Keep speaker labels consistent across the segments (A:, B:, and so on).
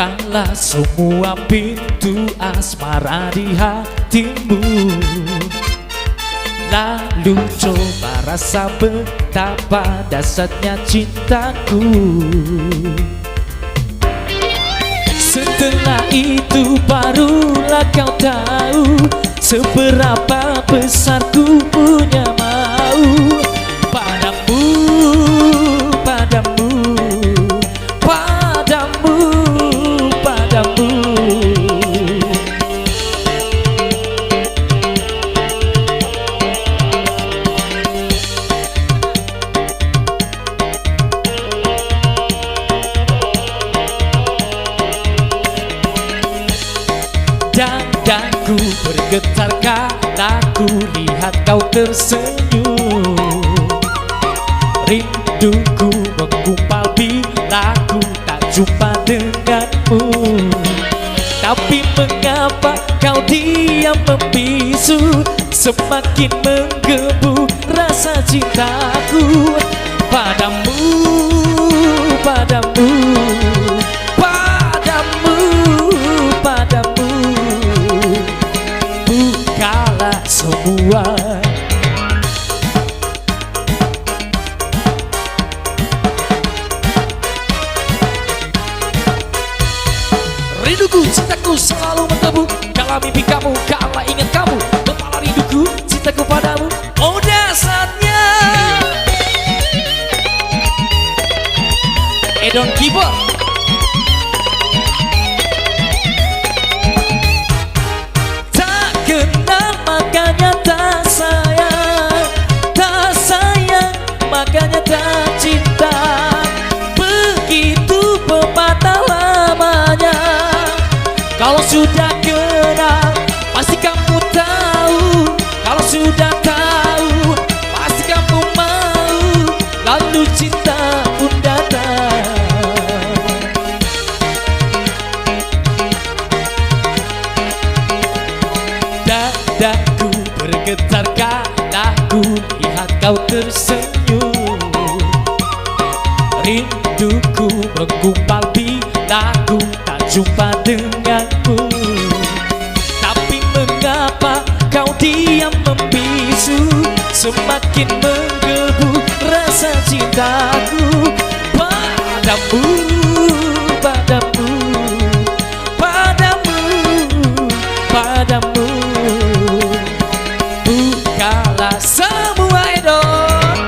A: Bukalah semua pintu asmara di hatimu. Lalu coba rasa betapa dahsyatnya cintaku. Setelah itu barulah kau tahu seberapa besar ku punya mau padamu, padamu, padamu, padamu. Dadaku bergetar kala ku lihat kau tersenyum. Rinduku menggumpal bila ku tak jumpa denganmu. Tapi mengapa kau diam membisu, semakin menggebu rasa cintaku padamu, padamu, padamu, padamu. Bukalah semua rinduku, cintaku selalu menggebu kala mimpi kamu, kala ingat kamu. Kepala rinduku, cintaku padamu. Oh dasarnya Edon Keyboard. Tak kenal makanya tak sayang, tak sayang makanya tak cinta. Begitu pepatah lamanya. Kalau sudah kenal pasti kamu tahu. Kalau sudah tahu pasti kamu mau. Lalu cinta pun datang. Dadaku bergetar kala ku lihat kau tersenyum. Rinduku menggumpal bila ku tak jumpa denganmu. Tapi mengapa kau diam membisu, semakin menggebu rasa cintaku padamu, padamu, padamu, padamu. Bukalah semua Edon.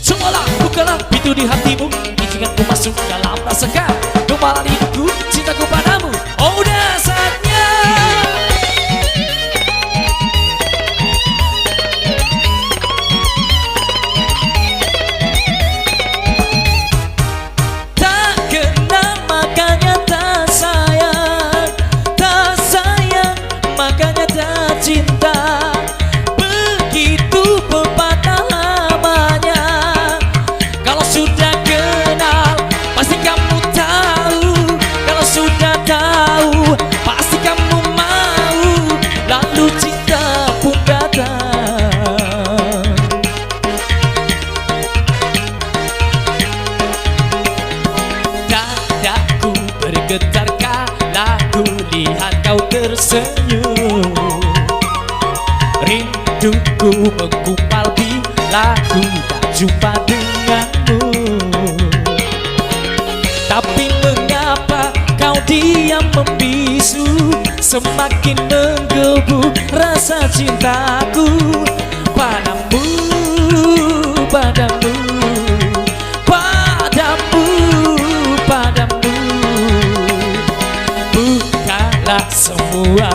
A: Cobalah bukalah pintu di hatimu, izinkan ku masuk dalam rasakan gembala rinduku, cintaku padamu. Oh dasarnya tak kenal makanya tak sayang, tak sayang makanya tak cinta. Begitu pepatah lamanya. Kalau sudah kenal pasti kamu tahu. Kalau sudah tahu pasti kamu mau. Lalu cinta pun datang. Dadaku bergetar kala ku lihat kau tersenyum. Rinduku menggumpal bila ku tak jumpa denganmu. Tapi mengapa kau diam membisu, semakin menggebu rasa cintaku padamu, padamu, padamu, padamu. Bukalah semua